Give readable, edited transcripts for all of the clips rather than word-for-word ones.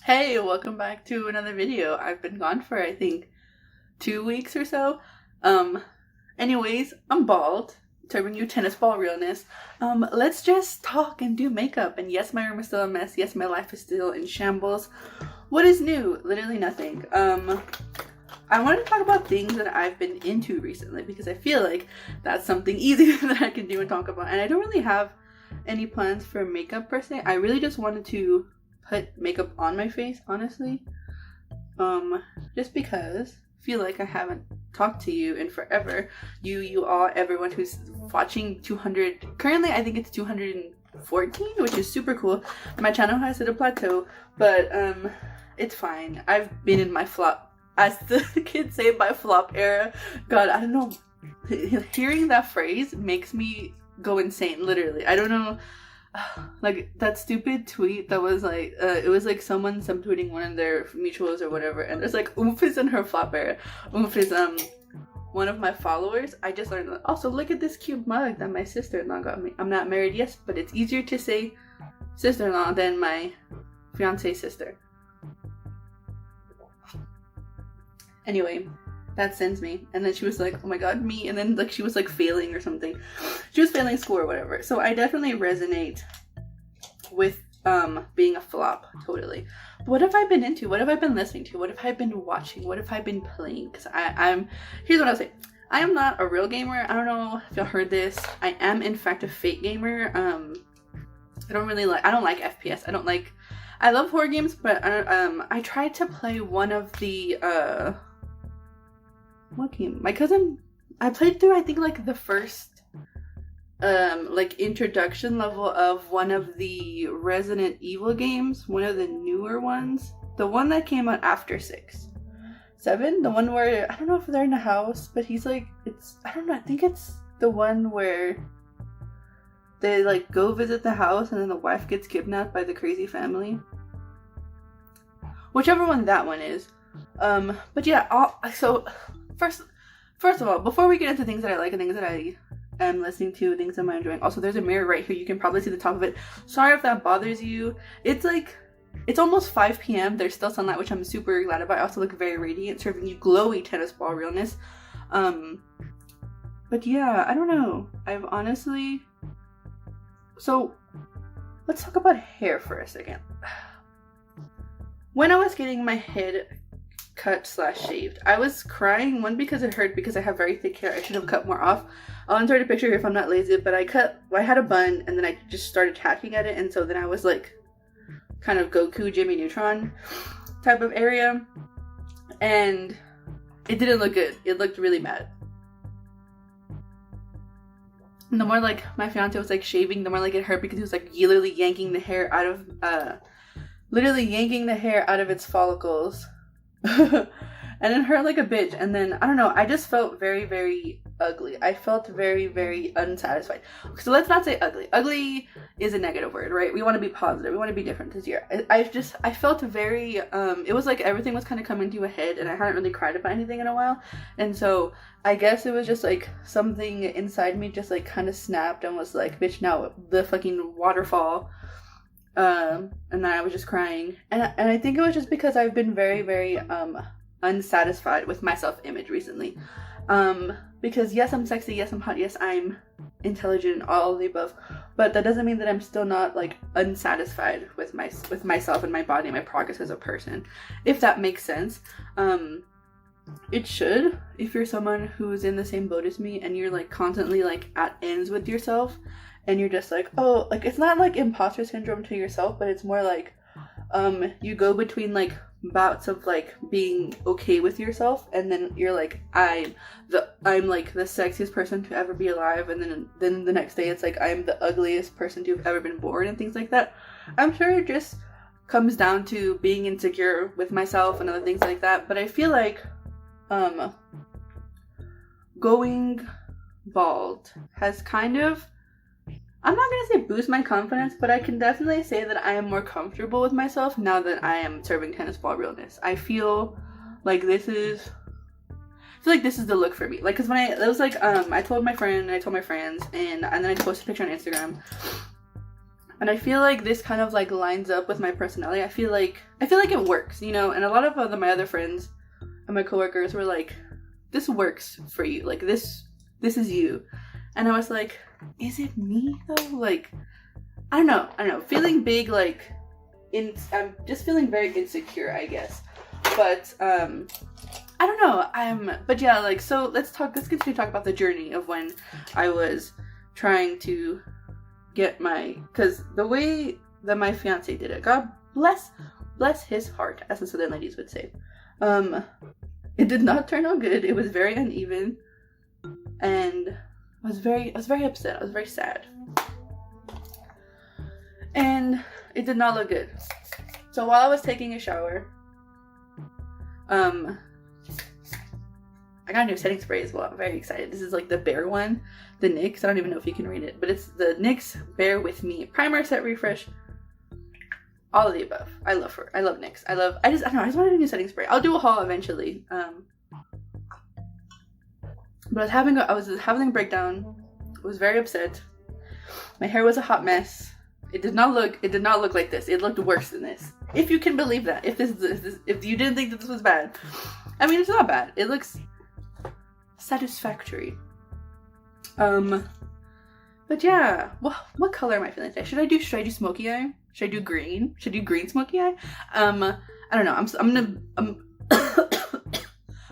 Hey, welcome back to another video. I've been gone for I think 2 weeks or so. Anyways, I'm bald, to bring you tennis ball realness. Let's just talk and do makeup. And yes, my room is still a mess. Yes, my life is still in shambles. What is new? Literally nothing. I wanted to talk about things that I've been into recently because I feel like that's something easy that I can do and talk about. And I don't really have any plans for makeup per se. I really just wanted to put makeup on my face, honestly. Just because I feel like I haven't talked to you in forever. You all, everyone who's watching 200, currently I think it's 214, which is super cool. My channel has hit a plateau, but it's fine. I've been in my flop, as the kids say, my flop era. God, I don't know. Hearing that phrase makes me go insane, literally. I don't know. Like that stupid tweet that was like it was like someone subtweeting one of their mutuals or whatever, and there's like oomph is in her flop era. Oomph is one of my followers. I just learned that. Also, look at this cute mug that my sister-in-law got me. I'm not married, yes, but it's easier to say sister-in-law than my fiance's sister. Anyway, that sends me. And then she was like, oh my god, me. And then like she was like failing or something. She was failing school or whatever. So I definitely resonate with being a flop, totally. But what have I been into? What have I been listening to? What have I been watching? What have I been playing? Because I'm here's what I'll say. I am not a real gamer. I don't know if y'all heard this. I am in fact a fake gamer. I don't like FPS. I love horror games, but I tried to play one of the what game? My cousin, I played through I think like the first like introduction level of one of the Resident Evil games, one of the newer ones, the one that came out after 7, the one where I don't know if they're in a house, but he's like, I don't know, I think it's the one where they like go visit the house and then the wife gets kidnapped by the crazy family, whichever one that one is. But yeah, so First of all, before we get into things that I like and things that I am listening to, things I'm enjoying, also there's a mirror right here. You can probably see the top of it. Sorry if that bothers you. It's almost 5 p.m. There's still sunlight, which I'm super glad about. I also look very radiant, serving you glowy tennis ball realness. But yeah, I don't know. So let's talk about hair for a second. When I was getting my head cut/shaved, I was crying, one because it hurt because I have very thick hair. I should have cut more off. I'll insert a picture here if I'm not lazy, but I had a bun and then I just started hacking at it, and so then I was like kind of Goku Jimmy Neutron type of area, and it didn't look good. It looked really bad. And the more like my fiance was like shaving, the more like it hurt because he was like literally yanking the hair out of its follicles. And it hurt like a bitch. And then I don't know, I just felt very, very ugly. I felt very, very unsatisfied. So let's not say ugly. Ugly is a negative word, right? We want to be positive. We want to be different this year. I felt very it was like everything was kind of coming to a head, and I hadn't really cried about anything in a while. And so I guess it was just like something inside me just like kind of snapped and was like, bitch, now the fucking waterfall. And then I was just crying, and I think it was just because I've been very, very unsatisfied with my self-image recently. Because yes, I'm sexy, yes, I'm hot, yes, I'm intelligent, all of the above, but that doesn't mean that I'm still not like unsatisfied with myself and my body and my progress as a person, if that makes sense. It should, if you're someone who's in the same boat as me and you're like constantly like at ends with yourself. And you're just like, oh, like, it's not like imposter syndrome to yourself, but it's more like, you go between, like, bouts of, like, being okay with yourself, and then you're like, I'm like, the sexiest person to ever be alive, and then the next day it's like, I'm the ugliest person to have ever been born, and things like that. I'm sure it just comes down to being insecure with myself and other things like that, but I feel like, going bald has kind of, I'm not going to say boost my confidence, but I can definitely say that I am more comfortable with myself now that I am serving tennis ball realness. I feel like this is the look for me. Like, cause when it was like, I told my friend, I told my friends, and then I posted a picture on Instagram. And I feel like this kind of like lines up with my personality. I feel like it works, you know. And a lot of my other friends and my coworkers were like, "This works for you. Like this is you." And I was like, "Is it me though?" Like, I don't know. Feeling big, like, I'm just feeling very insecure, I guess. But I don't know. But yeah, like, so let's continue to talk about the journey of when I was trying to get because the way that my fiance did it, God bless his heart, as the Southern ladies would say. It did not turn out good. It was very uneven, and I was very upset. I was very sad, and it did not look good. So while I was taking a shower, I got a new setting spray as well. I'm very excited. This is like the Bear one, the NYX. I don't even know if you can read it, but it's the NYX Bear With Me Primer Set Refresh. All of the above. I love NYX. I just wanted a new setting spray. I'll do a haul eventually. But I was having a breakdown. I was very upset. My hair was a hot mess. It did not look like this. It looked worse than this. If you can believe that. If you didn't think that this was bad. I mean, it's not bad. It looks satisfactory. But yeah, what color am I feeling today? Should I do smoky eye? Should I do green? Should I do green smoky eye? I don't know. I'm gonna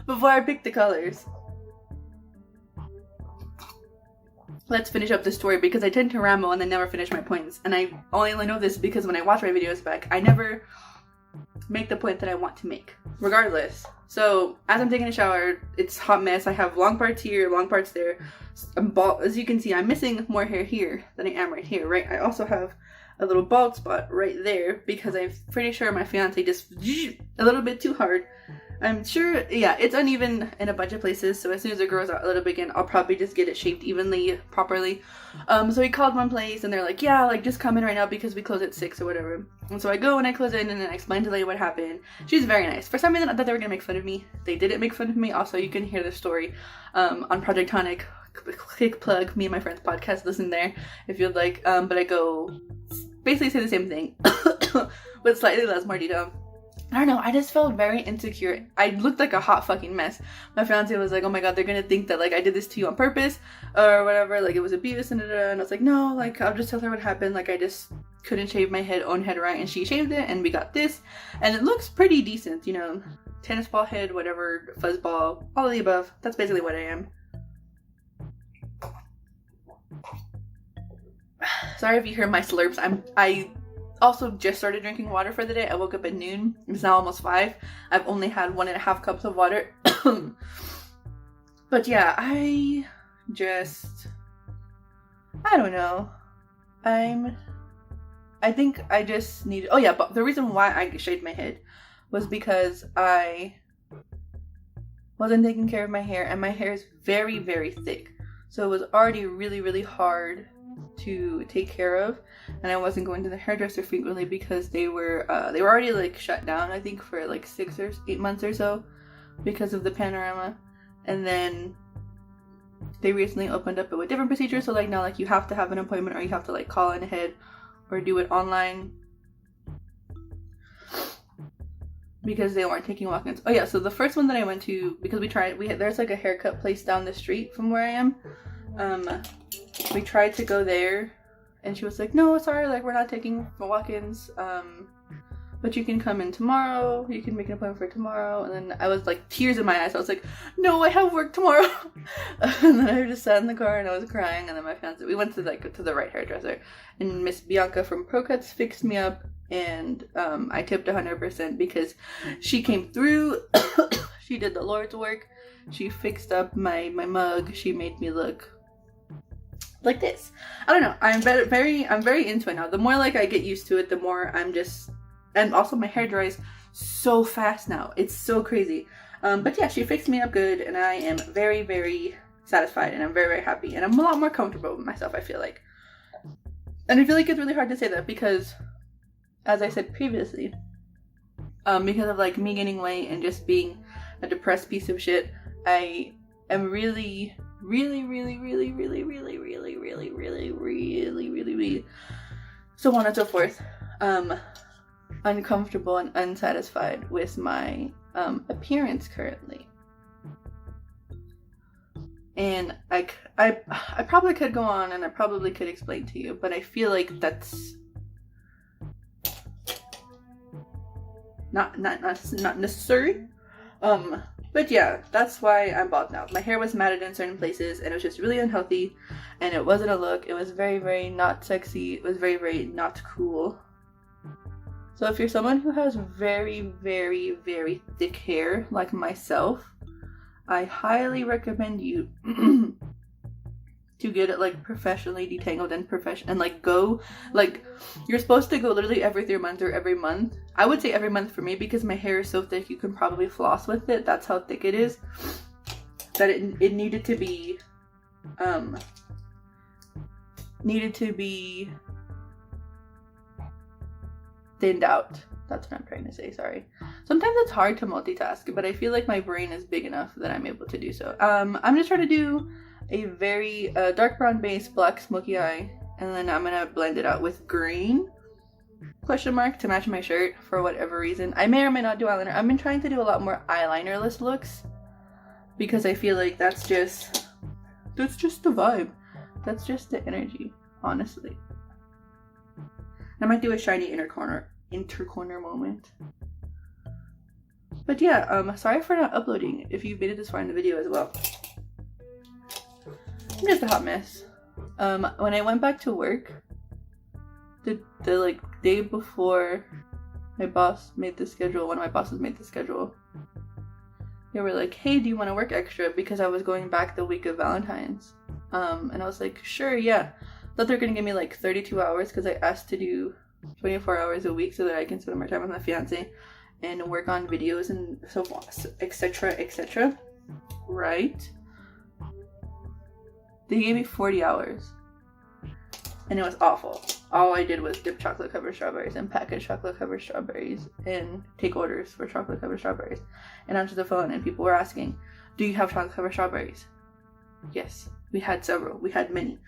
before I pick the colors, let's finish up the story, because I tend to ramble and then never finish my points. And I only know this because when I watch my videos back, I never make the point that I want to make, regardless. So as I'm taking a shower, it's a hot mess. I have long parts here, long parts there. As you can see, I'm missing more hair here than I am right here, right? I also have a little bald spot right there because I'm pretty sure my fiance just a little bit too hard. I'm sure, yeah, it's uneven in a bunch of places, so as soon as it grows out a little bit again, I'll probably just get it shaped evenly, properly. So he called one place, and they're like, yeah, like, just come in right now because we close at 6 or whatever. And so I go and I close in, and then I explain to the lady what happened. She's very nice. For some reason, I thought they were gonna make fun of me. They didn't make fun of me. Also, you can hear the story on Project Tonic. Quick plug, me and my friend's podcast, listen there if you'd like. But I go basically say the same thing, with slightly less more detail. I don't know, I just felt very insecure. I looked like a hot fucking mess. My fiance was like, oh my god, they're gonna think that, like, I did this to you on purpose, or whatever, like, it was abuse, and I was like, no, like, I'll just tell her what happened, like, I just couldn't shave my own head right, and she shaved it, and we got this, and it looks pretty decent, you know, tennis ball head, whatever, fuzzball, all of the above. That's basically what I am. Sorry if you hear my slurps. I also just started drinking water for the day. I woke up at noon. It's now almost 5. I've only had 1.5 cups of water. But yeah, I don't know. I think I just need, oh yeah, but the reason why I shaved my head was because I wasn't taking care of my hair, and my hair is very, very thick. So it was already really, really hard to take care of, and I wasn't going to the hairdresser frequently because they were already like shut down, I think, for like 6 or 8 months or so because of the panorama. And then they recently opened up with different procedures, so like now, like, you have to have an appointment, or you have to like call in ahead or do it online because they weren't taking walk-ins. Oh yeah, so the first one that I went to, because there's like a haircut place down the street from where I am. We tried to go there, and she was like, no, sorry, like, we're not taking walk-ins, but you can come in tomorrow, you can make an appointment for tomorrow. And then I was like, tears in my eyes. I was like, no, I have work tomorrow. And then I just sat in the car and I was crying. And then my fiance, we went to the right hairdresser, and Miss Bianca from Pro Cuts fixed me up, and I tipped 100% because she came through. She did the Lord's work. She fixed up my mug. She made me look like this. I don't know. I'm very into it now. The more like I get used to it, the more and also my hair dries so fast now. It's so crazy. But yeah, she fixed me up good, and I am very, very satisfied, and I'm very, very happy, and I'm a lot more comfortable with myself, I feel like. And I feel like it's really hard to say that because, as I said previously, because of like me gaining weight and just being a depressed piece of shit, I am really, really, really, really, really, really, really, really, really, really, really, really so on and so forth. Uncomfortable and unsatisfied with my appearance currently. And I probably could go on and I probably could explain to you, but I feel like that's not necessary. But yeah, that's why I'm bald now. My hair was matted in certain places and it was just really unhealthy, and it wasn't a look. It was very, very not sexy. It was very, very not cool. So if you're someone who has very, very, very thick hair like myself, I highly recommend you to get it like professionally detangled and like go, like, you're supposed to go literally every 3 months or every month. I would say every month for me because my hair is so thick you can probably floss with it. That's how thick it is. That it needed to be thinned out. That's what I'm trying to say, sorry. Sometimes it's hard to multitask, but I feel like my brain is big enough that I'm able to do so. I'm just trying to do a very dark brown base, black smoky eye, and then I'm gonna blend it out with green question mark to match my shirt for whatever reason. I may or may not do eyeliner. I've been trying to do a lot more eyelinerless looks because I feel like that's just the vibe. That's just the energy, honestly. I might do a shiny inner corner moment. But yeah, sorry for not uploading if you've made it this far in the video as well. I'm just a hot mess. When I went back to work, the like day before my boss made the schedule, one of my bosses made the schedule, they were like, hey, do you want to work extra? Because I was going back the week of Valentine's. And I was like, sure, yeah. Thought they were gonna give me like 32 hours because I asked to do 24 hours a week so that I can spend more time with my fiance and work on videos and so forth, etc., etc. Right? They gave me 40 hours. And it was awful. All I did was dip chocolate covered strawberries and package chocolate covered strawberries and take orders for chocolate covered strawberries and answer the phone, and people were asking, do you have chocolate covered strawberries? Yes, we had several. We had many.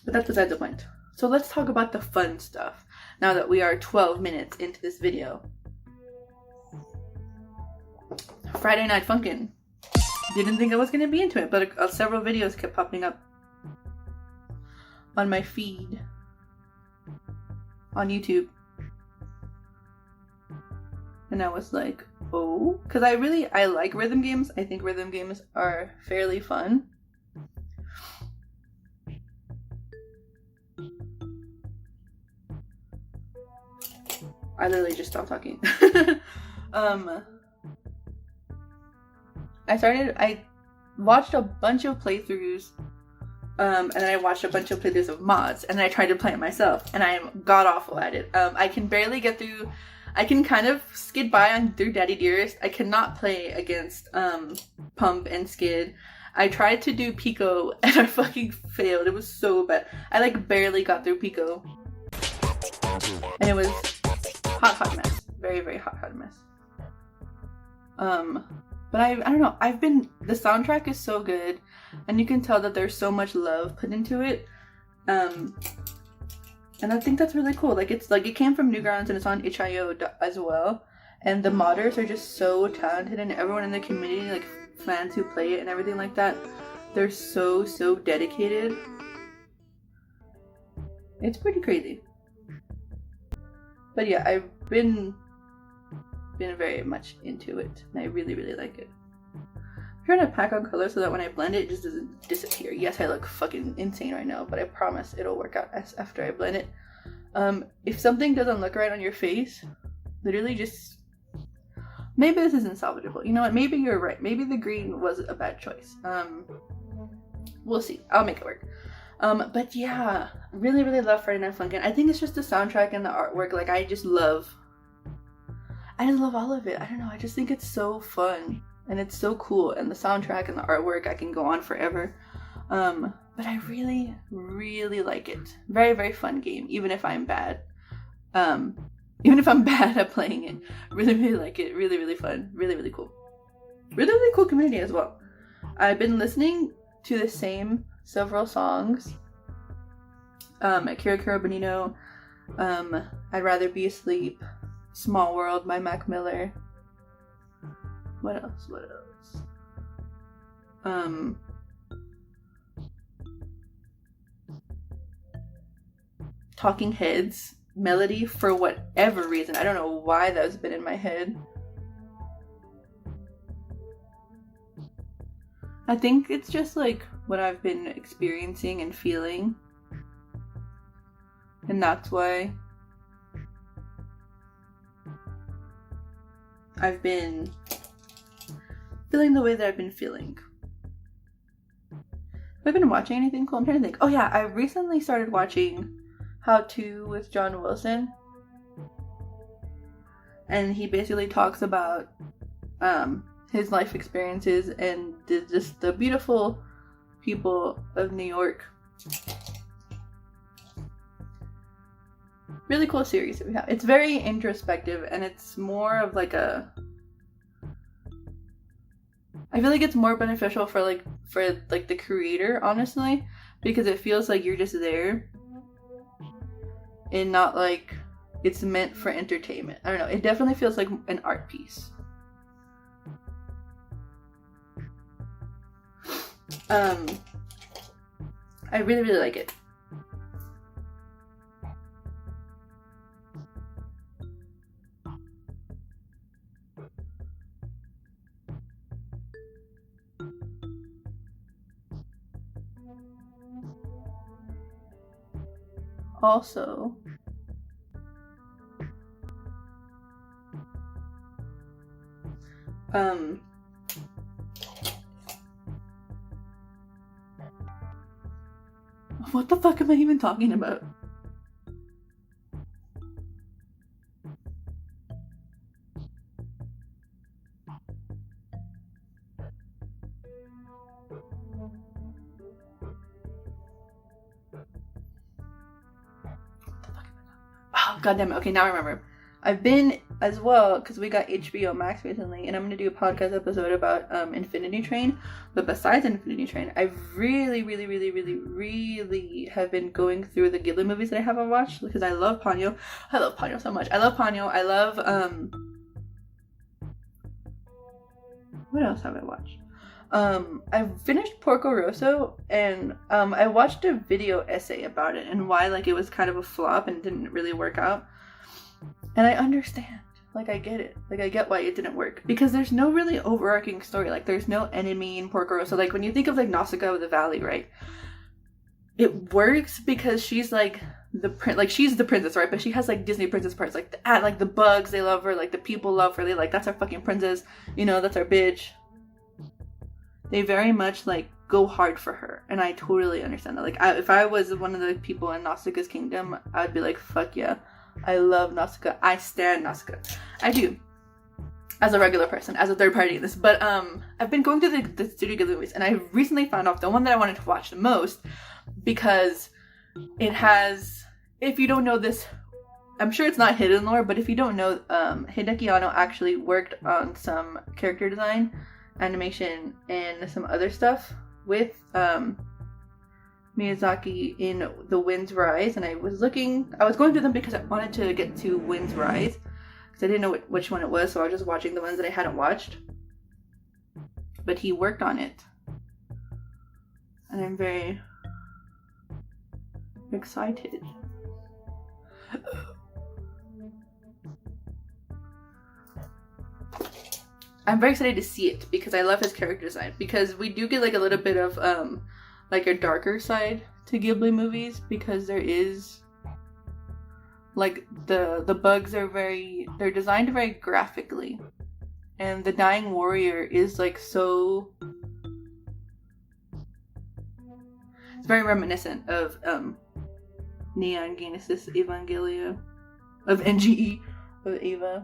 But that's beside the point. So let's talk about the fun stuff now that we are 12 minutes into this video. Friday Night Funkin'. Didn't think I was going to be into it, but several videos kept popping up on my feed on YouTube. And I was like, oh, because I like rhythm games. I think rhythm games are fairly fun. I literally just stopped talking. I watched a bunch of playthroughs, and then I watched a bunch of playthroughs of mods, and then I tried to play it myself, and I am god awful at it. I can barely get through. I can kind of skid by through Daddy Dearest. I cannot play against Pump and Skid. I tried to do Pico and I fucking failed. It was so bad. I like barely got through Pico, and it was hot mess. Very, very hot mess. But I don't know. The soundtrack is so good, and you can tell that there's so much love put into it. And I think that's really cool. Like, it's like it came from Newgrounds and it's on itch.io as well. And the modders are just so talented, and everyone in the community, like fans who play it and everything like that, they're so dedicated. It's pretty crazy. But yeah, I've been very much into it, and I really like it. I'm trying to pack on color so that when I blend it, it just doesn't disappear. Yes, I look fucking insane right now, but I promise it'll work out after I blend it. If something doesn't look right on your face, literally just, maybe this isn't salvageable. You know what? Maybe you're right. Maybe the green was a bad choice. We'll see. I'll make it work. But yeah, really love Friday Night Funkin'. I think it's just the soundtrack and the artwork. Like, I just love all of it. I don't know. I just think it's so fun. And it's so cool, and the soundtrack and the artwork, I can go on forever. But I really like it. Very fun game, even if I'm bad. Even if I'm bad at playing it. Really like it. Really fun. Really cool. Really cool community as well. I've been listening to the same several songs Akira Bonino, I'd Rather Be Asleep, Small World by Mac Miller. What else? Talking Heads, Melody, for whatever reason. I don't know why that's been in my head. I think it's just like what I've been experiencing and feeling. And that's why I've been feeling the way that I've been feeling. Have I been watching anything cool? I'm trying to think. Oh yeah, I recently started watching How To with John Wilson. And he basically talks about his life experiences and just the beautiful people of New York. Really cool series that we have. It's very introspective, and it's more of like a... I feel like it's more beneficial for the creator, honestly, because it feels like you're just there and not like it's meant for entertainment. I don't know. It definitely feels like an art piece. I really, really like it. Also, what the fuck am I even talking about? Oh, god damn it. Okay, now I remember. I've been as well, because we got HBO Max recently, and I'm going to do a podcast episode about Infinity Train. But besides Infinity Train, I really, really, really, really, really have been going through the Ghibli movies that I haven't watched, because I love Ponyo. I love Ponyo so much. I love Ponyo. I love, what else have I watched? I finished Porco Rosso, and I watched a video essay about it and why like it was kind of a flop and didn't really work out. And I understand. Like, I get it. Like, I get why it didn't work. Because there's no really overarching story. Like, there's no enemy in Porco Rosso. Like, when you think of, like, Nausicaa of the Valley, right? It works because she's, like, she's the princess, right? But she has, like, Disney princess parts. Like, the bugs, they love her. Like, the people love her. They, like, that's our fucking princess. You know, that's our bitch. They very much, like, go hard for her. And I totally understand that. Like, if I was one of the people in Nausicaa's kingdom, I'd be like, fuck yeah. I love Nausicaa. I stand Nausicaa. I do. As a regular person, as a third party in this. But I've been going through the Studio Ghibli movies, and I recently found out the one that I wanted to watch the most, because it has, if you don't know this, I'm sure it's not hidden lore, but if you don't know, Hideki Anno actually worked on some character design, animation, and some other stuff with Miyazaki in The Wind's Rise, and I was going through them because I wanted to get to Wind's Rise, because I didn't know which one it was, so I was just watching the ones that I hadn't watched. But he worked on it, and I'm very excited. I'm very excited to see it, because I love his character design, because we do get like a little bit of like a darker side to Ghibli movies, because there is like the bugs are they're designed very graphically, and the dying warrior is like so, it's very reminiscent of Neon Genesis Evangelion, of NGE, of Eva.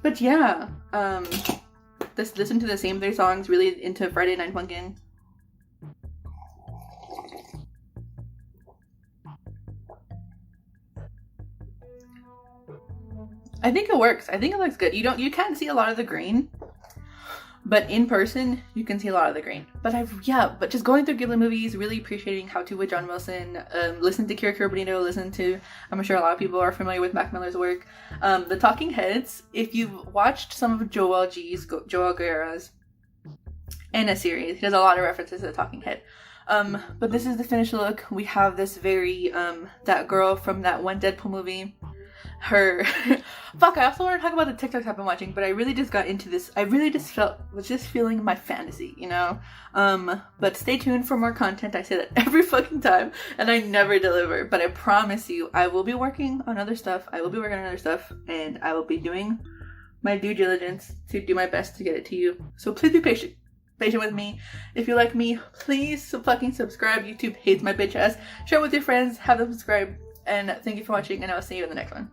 But yeah, listen to the same 3 songs, really into Friday Night Funkin'. I think it works. I think it looks good. You can't see a lot of the green, but in person you can see a lot of the grain. But but just going through Ghibli movies, really appreciating How to with John Wilson, listen to Kira Bonito, I'm sure a lot of people are familiar with Mac Miller's work. The Talking Heads, if you've watched some of Joel Guerra's in a series, he does a lot of references to the Talking Head. But this is the finished look. We have this very that girl from that one Deadpool movie, her fuck, I also want to talk about the TikToks I've been watching, but I really just got into this. I really just was just feeling my fantasy, you know. But stay tuned for more content. I say that every fucking time and I never deliver, but I promise you I will be working on other stuff. And I will be doing my due diligence to do my best to get it to you. So please be patient with me. If you like me, please fucking subscribe. YouTube hates my bitch ass. Share it with your friends, have them subscribe, and thank you for watching, and I'll see you in the next one.